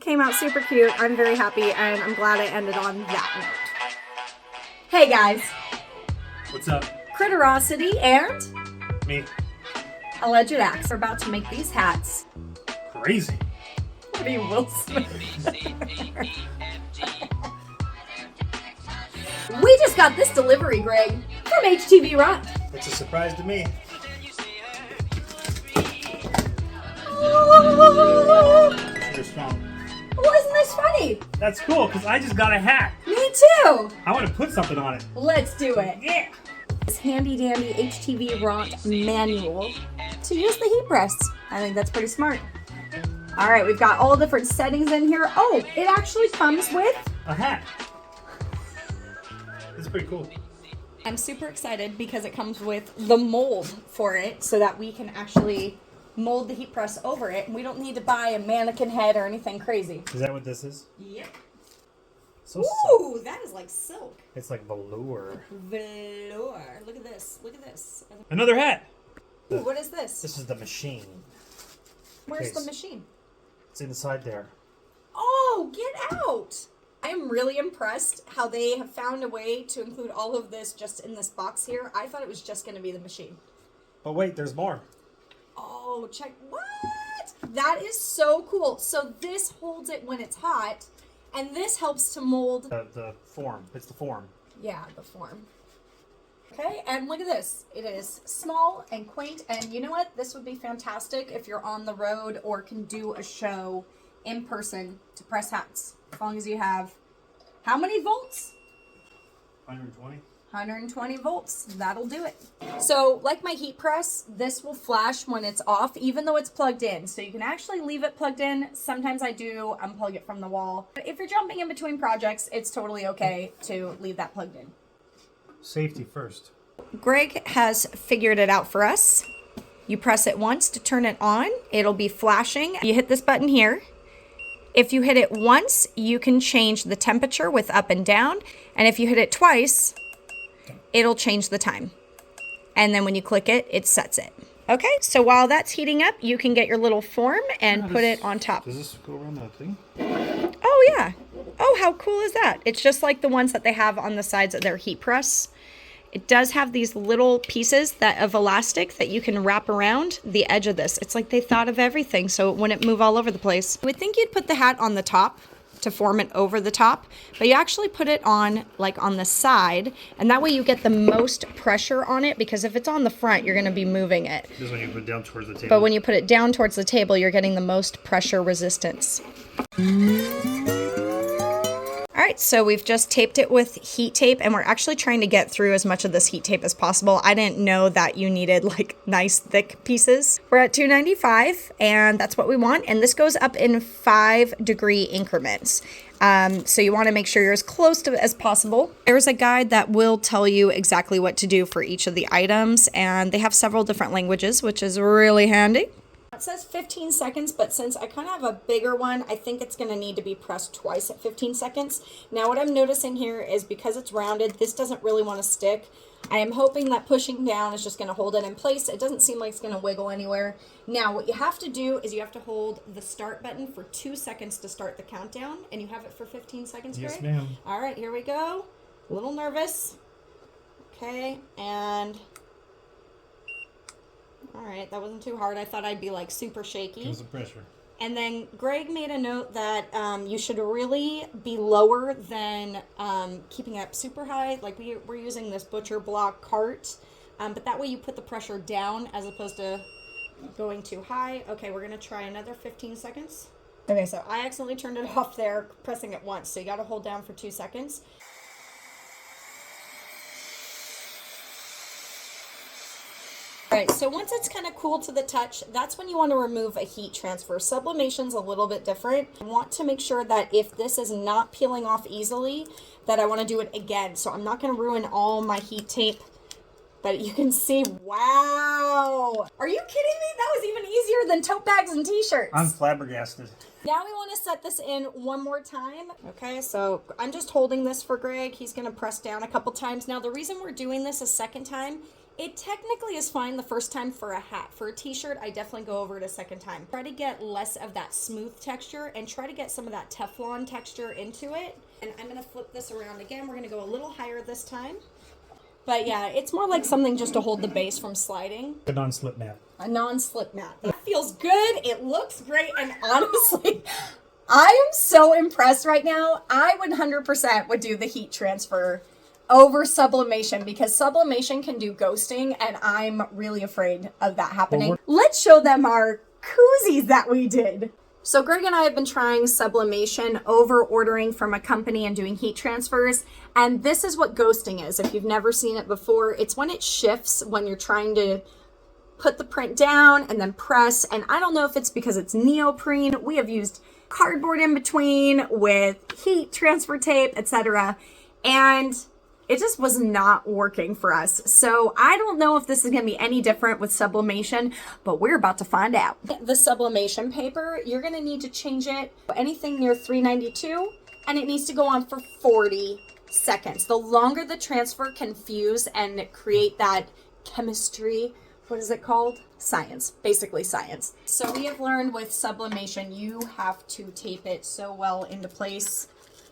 came out super cute. I'm very happy, and I'm glad I ended on that note. Hey guys. What's up? Critterosity and Me. Alleged Acts are about to make these hats. Crazy. What are you, Will Smith? We just got this delivery, Greg, from HTVRont. It's a surprise to me. You're strong. Wasn't this funny? That's cool, because I just got a hat. Me too. I want to put something on it. Let's do it. Yeah. This handy dandy HTVRont manual to use the heat press. I think that's pretty smart. All right, we've got all different settings in here. Oh, it actually comes with a hat. It's pretty cool. I'm super excited because it comes with the mold for it so that we can actually mold the heat press over it. And we don't need to buy a mannequin head or anything crazy. Is that what this is? Yep. So ooh, silk. That is like silk. It's like velour. Velour. Look at this. Look at this. Another hat. Ooh, what is this? This is the machine. Where's the machine? It's inside there. Oh, get out. I am really impressed how they have found a way to include all of this just in this box here. I thought it was just going to be the machine. But wait, there's more. Oh, check. What? That is so cool. So this holds it when it's hot, and this helps to mold the form. It's the form. Yeah, the form. Okay, and look at this. It is small and quaint, and you know what? This would be fantastic if you're on the road or can do a show in person to press hats. As long as you have, how many volts? 120. 120 volts. That'll do it. So, like my heat press, this will flash when it's off, even though it's plugged in. So you can actually leave it plugged in. Sometimes I do unplug it from the wall. But if you're jumping in between projects, it's totally okay to leave that plugged in. Safety first. Greg has figured it out for us. You press it once to turn it on. It'll be flashing. You hit this button here. If you hit it once, you can change the temperature with up and down. And if you hit it twice, it'll change the time. And then when you click it, it sets it. Okay, so while that's heating up, you can get your little form and put it on top. Does this go around that thing? Oh, yeah. Oh, how cool is that? It's just like the ones that they have on the sides of their heat press. It does have these little pieces of elastic that you can wrap around the edge of this. It's like they thought of everything so it wouldn't move all over the place. I would think you'd put the hat on the top to form it over the top, but you actually put it on like on the side, and that way you get the most pressure on it, because if it's on the front, you're going to be moving it. This is when you put it down towards the table. But when you put it down towards the table, you're getting the most pressure resistance. All right, so we've just taped it with heat tape, and we're actually trying to get through as much of this heat tape as possible. I didn't know that you needed like nice thick pieces. We're at 295, and that's what we want. And this goes up in 5-degree increments. So you want to make sure you're as close to it as possible. There's a guide that will tell you exactly what to do for each of the items, and they have several different languages, which is really handy. It says 15 seconds, but since I kind of have a bigger one, I think it's going to need to be pressed twice at 15 seconds. Now what I'm noticing here is because it's rounded, this doesn't really want to stick. I am hoping that pushing down is just going to hold it in place. It doesn't seem like it's going to wiggle anywhere. Now what you have to do is you have to hold the start button for 2 seconds to start the countdown, and you have it for 15 seconds, Yes, Greg? ma'am. All right, here we go. A little nervous. Okay, and... all right, that wasn't too hard. I thought I'd be like super shaky. Give us some pressure. And then Greg made a note that you should really be lower than keeping it up super high. Like we're using this butcher block cart, but that way you put the pressure down as opposed to going too high. Okay, we're gonna try another 15 seconds. Okay, so I accidentally turned it off there, pressing it once. So you gotta hold down for 2 seconds. All right, so once it's kind of cool to the touch, that's when you want to remove a heat transfer. Sublimation's a little bit different. I want to make sure that if this is not peeling off easily, that I want to do it again. So I'm not going to ruin all my heat tape, but you can see, wow. Are you kidding me? That was even easier than tote bags and t-shirts. I'm flabbergasted. Now we want to set this in one more time. Okay, so I'm just holding this for Greg. He's going to press down a couple times. Now the reason we're doing this a second time It technically is fine the first time for a hat. For a t-shirt, I definitely go over it a second time. Try to get less of that smooth texture and try to get some of that Teflon texture into it. And I'm gonna flip this around again. We're gonna go a little higher this time. But yeah, it's more like something just to hold the base from sliding. A non-slip mat. A non-slip mat. That feels good, it looks great, and honestly, I am so impressed right now. I 100% would do the heat transfer over sublimation because sublimation can do ghosting and I'm really afraid of that happening. Let's show them our koozies that we did. So Greg and I have been trying sublimation over ordering from a company and doing heat transfers. And this is what ghosting is. If you've never seen it before, it's when it shifts when you're trying to put the print down and then press. And I don't know if it's because it's neoprene. We have used cardboard in between with heat transfer tape, etc. And it just was not working for us. So I don't know if this is gonna be any different with sublimation, but we're about to find out. The sublimation paper, you're gonna need to change it anything near 392, and it needs to go on for 40 seconds. The longer the transfer can fuse and create that chemistry, what is it called? Science, basically science. So we have learned with sublimation, you have to tape it so well into place.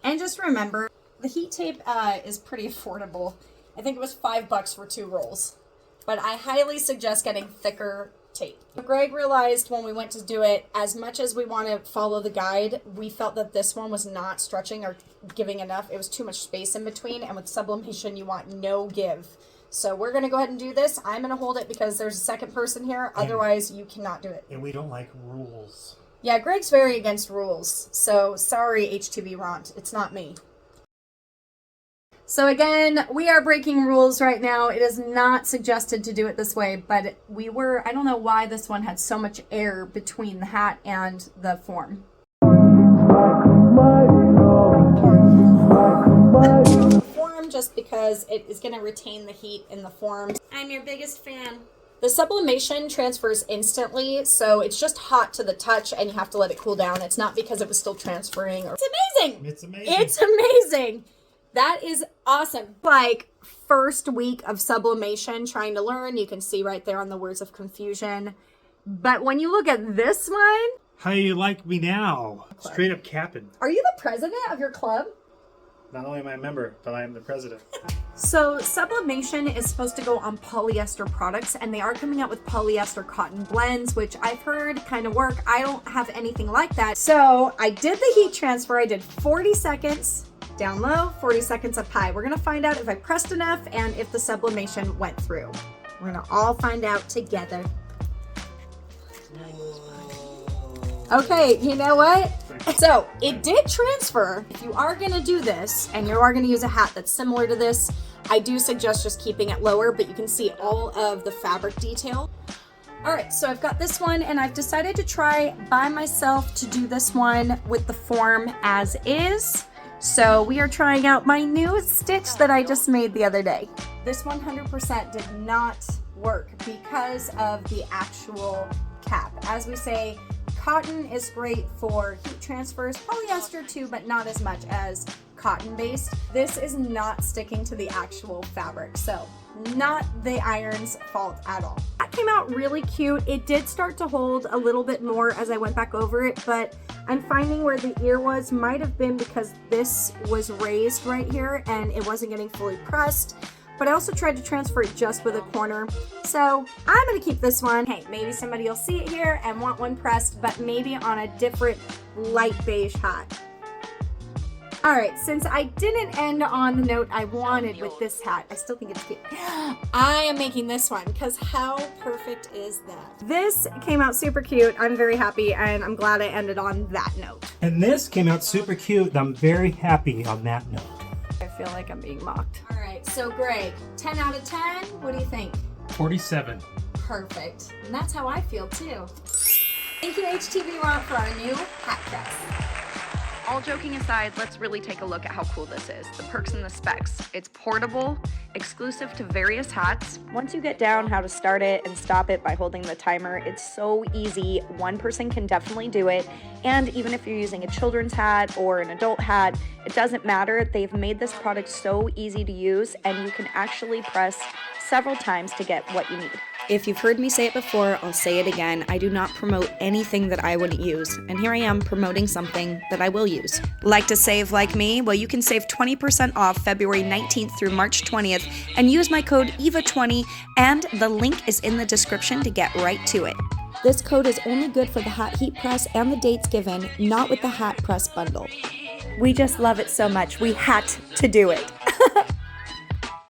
And just remember, the heat tape is pretty affordable. I think it was $5 for 2 rolls, but I highly suggest getting thicker tape. Greg realized when we went to do it, as much as we want to follow the guide, we felt that this one was not stretching or giving enough. It was too much space in between, and with sublimation, you want no give. So we're gonna go ahead and do this. I'm gonna hold it because there's a second person here. Otherwise, you cannot do it. And we don't like rules. Yeah, Greg's very against rules. So sorry, HTVRont, it's not me. So again, we are breaking rules right now. It is not suggested to do it this way, but I don't know why this one had so much air between the hat and the form. Form just because it is going to retain the heat in the form. I'm your biggest fan. The sublimation transfers instantly, so it's just hot to the touch and you have to let it cool down. It's not because it was still transferring. It's amazing. It's amazing. It's amazing. That is awesome. Like first week of sublimation, trying to learn, you can see right there on the words of confusion. But when you look at this one. How you like me now? Straight up capping. Are you the president of your club? Not only am I a member, but I am the president. So sublimation is supposed to go on polyester products, and they are coming out with polyester cotton blends, which I've heard kind of work. I don't have anything like that. So I did the heat transfer. I did 40 seconds. Down low, 40 seconds up high. We're gonna find out if I pressed enough and if the sublimation went through. We're gonna all find out together. Okay, you know what? So it did transfer. If you are gonna do this and you are gonna use a hat that's similar to this, I do suggest just keeping it lower, but you can see all of the fabric detail. All right, so I've got this one and I've decided to try by myself to do this one with the form as is. So we are trying out my new stitch that I just made the other day. This 100% did not work because of the actual cap. As we say, cotton is great for heat transfers, polyester too, but not as much as cotton based. This is not sticking to the actual fabric, so not the iron's fault at all. That came out really cute. It did start to hold a little bit more as I went back over it, but I'm finding where the ear was might have been because this was raised right here and it wasn't getting fully pressed. But I also tried to transfer it just with a corner. So I'm gonna keep this one. Hey, maybe somebody will see it here and want one pressed, but maybe on a different light beige hat. All right, since I didn't end on the note I wanted with this hat, I still think it's cute. I am making this one because how perfect is that? This came out super cute. I'm very happy and I'm glad I ended on that note. And this came out super cute and I'm very happy on that note. I feel like I'm being mocked. All right, so Greg, 10 out of 10, what do you think? 47. Perfect, and that's how I feel too. Thank you HTVRont for our new hat press. all joking aside, let's really take a look at how cool this is. The perks and the specs. It's portable, exclusive to various hats. Once you get down how to start it and stop it by holding the timer, it's so easy. One person can definitely do it. And even if you're using a children's hat or an adult hat, it doesn't matter. They've made this product so easy to use, and you can actually press several times to get what you need. If you've heard me say it before, I'll say it again. I do not promote anything that I wouldn't use, and here I am promoting something that I will use. Like to save like me? Well, you can save 20% off February 19th through March 20th and use my code EVA20, and the link is in the description to get right to it. This code is only good for the Hat Heat Press and the dates given, not with the Hat Press bundle. We just love it so much, we had to do it.